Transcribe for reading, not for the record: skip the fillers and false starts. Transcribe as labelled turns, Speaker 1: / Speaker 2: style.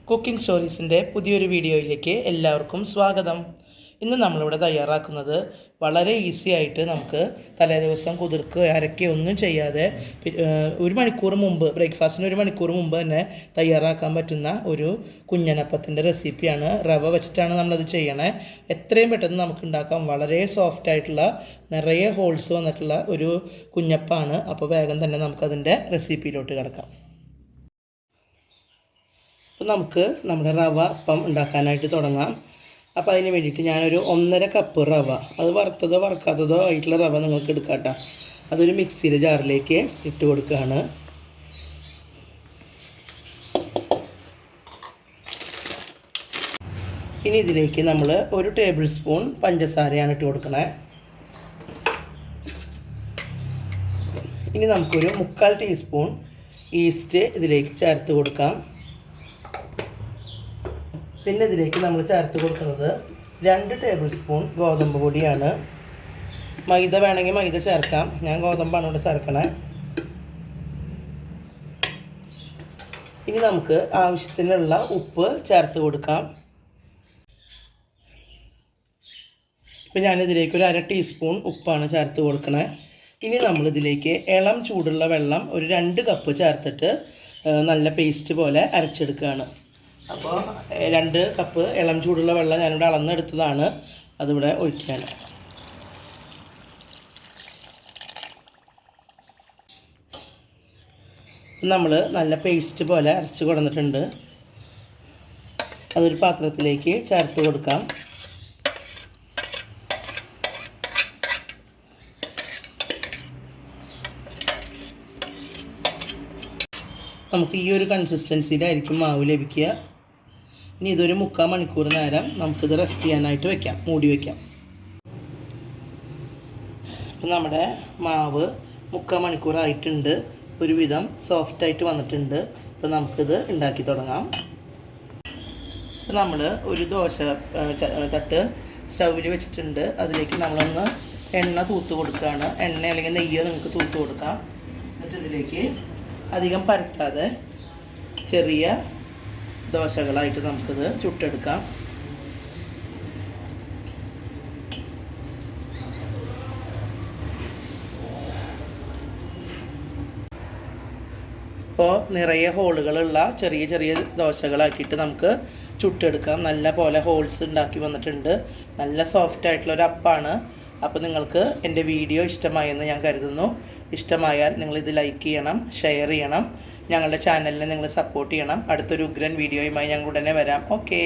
Speaker 1: Cooking സ്റ്റോറീസിൻ്റെ പുതിയൊരു വീഡിയോയിലേക്ക് എല്ലാവർക്കും സ്വാഗതം. ഇന്ന് നമ്മളിവിടെ തയ്യാറാക്കുന്നത് വളരെ ഈസി ആയിട്ട് നമുക്ക് തലേദിവസം കുതിർക്കുകയോ അരക്കുകയോ ഒന്നും ചെയ്യാതെ ഒരു മണിക്കൂർ മുമ്പ്, ബ്രേക്ക്ഫാസ്റ്റിന് ഒരു മണിക്കൂർ മുമ്പ് തന്നെ തയ്യാറാക്കാൻ പറ്റുന്ന ഒരു കുഞ്ഞനപ്പത്തിൻ്റെ റെസിപ്പിയാണ്. റവ വെച്ചിട്ടാണ് നമ്മളത് ചെയ്യണേ. എത്രയും പെട്ടെന്ന് നമുക്ക് ഉണ്ടാക്കാം. വളരെ സോഫ്റ്റ് ആയിട്ടുള്ള, നിറയെ ഹോൾസ് വന്നിട്ടുള്ള ഒരു കുഞ്ഞപ്പാണ്. അപ്പോൾ വേഗം തന്നെ നമുക്കതിൻ്റെ റെസിപ്പിയിലോട്ട് കിടക്കാം. അപ്പോൾ നമുക്ക് നമ്മുടെ റവ അപ്പം ഉണ്ടാക്കാനായിട്ട് തുടങ്ങാം. അപ്പോൾ അതിന് വേണ്ടിയിട്ട് ഞാനൊരു 1.5 കപ്പ് റവ, അത് വറുത്തതോ വറുക്കാത്തതോ ആയിട്ടുള്ള റവ നിങ്ങൾക്ക് എടുക്കാം കേട്ടോ. അതൊരു മിക്സിയുടെ ജാറിലേക്ക് ഇട്ട് കൊടുക്കുകയാണ്. ഇനി ഇതിലേക്ക് നമ്മൾ 1 ടേബിൾ സ്പൂൺ പഞ്ചസാരയാണ് ഇട്ട് കൊടുക്കണേ. ഇനി നമുക്കൊരു 3/4 ടീസ്പൂൺ ഈസ്റ്റ് ഇതിലേക്ക് ചേർത്ത് കൊടുക്കാം. പിന്നെ ഇതിലേക്ക് നമ്മൾ ചേർത്ത് കൊടുക്കുന്നത് 2 ടേബിൾ സ്പൂൺ ഗോതമ്പ് പൊടിയാണ്. മൈദ വേണമെങ്കിൽ മൈദ ചേർക്കാം, ഞാൻ ഗോതമ്പാണ് ഇവിടെ ചേർക്കണേ. ഇനി നമുക്ക് ആവശ്യത്തിനുള്ള ഉപ്പ് ചേർത്ത് കൊടുക്കാം. ഇപ്പം ഞാനിതിലേക്ക് ഒരു 1/2 ടീസ്പൂൺ ഉപ്പാണ് ചേർത്ത് കൊടുക്കണേ. ഇനി നമ്മളിതിലേക്ക് ഇളം ചൂടുള്ള വെള്ളം ഒരു 2 കപ്പ് ചേർത്തിട്ട് നല്ല പേസ്റ്റ് പോലെ അരച്ചെടുക്കുകയാണ്. അപ്പോൾ 2 കപ്പ് ഇളം ചൂടുള്ള വെള്ളം ഞാനിവിടെ അളന്നെടുത്തതാണ്, അതിവിടെ ഒഴിക്കുകയാണ്. നമ്മൾ നല്ല പേസ്റ്റ് പോലെ അരച്ച് കൊടുത്തിട്ടുണ്ട്. അതൊരു പാത്രത്തിലേക്ക് ചേർത്ത് കൊടുക്കാം. നമുക്ക് ഈ ഒരു കൺസിസ്റ്റൻസിയിലായിരിക്കും മാവ് ലഭിക്കുക. ഇനി ഇതൊരു 3/4 മണിക്കൂർ നേരം നമുക്കിത് റെസ്റ്റ് ചെയ്യാനായിട്ട് വെക്കാം, മൂടി വയ്ക്കാം. അപ്പം നമ്മുടെ മാവ് 3/4 മണിക്കൂറായിട്ടുണ്ട്, ഒരുവിധം സോഫ്റ്റായിട്ട് വന്നിട്ടുണ്ട്. അപ്പോൾ നമുക്കിത് ഉണ്ടാക്കി തുടങ്ങാം. അപ്പോൾ നമ്മൾ ഒരു ദോശ തട്ട് സ്റ്റൗവിൽ വെച്ചിട്ടുണ്ട്. അതിലേക്ക് നമ്മളൊന്ന് എണ്ണ തൂത്ത് കൊടുക്കുകയാണ്. എണ്ണ അല്ലെങ്കിൽ നെയ്യോ നിങ്ങൾക്ക് തൂത്ത് കൊടുക്കാം. എന്നിട്ട് ഇതിലേക്ക് അധികം പരത്താതെ ചെറിയ ദോശകളായിട്ട് നമുക്കിത് ചുട്ടെടുക്കാം. ഇപ്പോൾ നിറയെ ഹോളുകളുള്ള ചെറിയ ചെറിയ ദോശകളാക്കിയിട്ട് നമുക്ക് ചുട്ടെടുക്കാം. നല്ല പോലെ ഹോൾസ് ഉണ്ടാക്കി വന്നിട്ടുണ്ട്. നല്ല സോഫ്റ്റ് ആയിട്ടുള്ളൊരു അപ്പാണ്. അപ്പോൾ നിങ്ങൾക്ക് എൻ്റെ വീഡിയോ ഇഷ്ടമായെന്ന് ഞാൻ കരുതുന്നു. ഇഷ്ടമായാൽ നിങ്ങളിത് ലൈക്ക് ചെയ്യണം, ഷെയർ ചെയ്യണം, ഞങ്ങളുടെ ചാനലിനെ നിങ്ങൾ സപ്പോർട്ട് ചെയ്യണം. അടുത്തൊരു ഉഗ്രൻ വീഡിയോയുമായി ഞങ്ങൾ ഉടനെ വരാം. ഓക്കേ.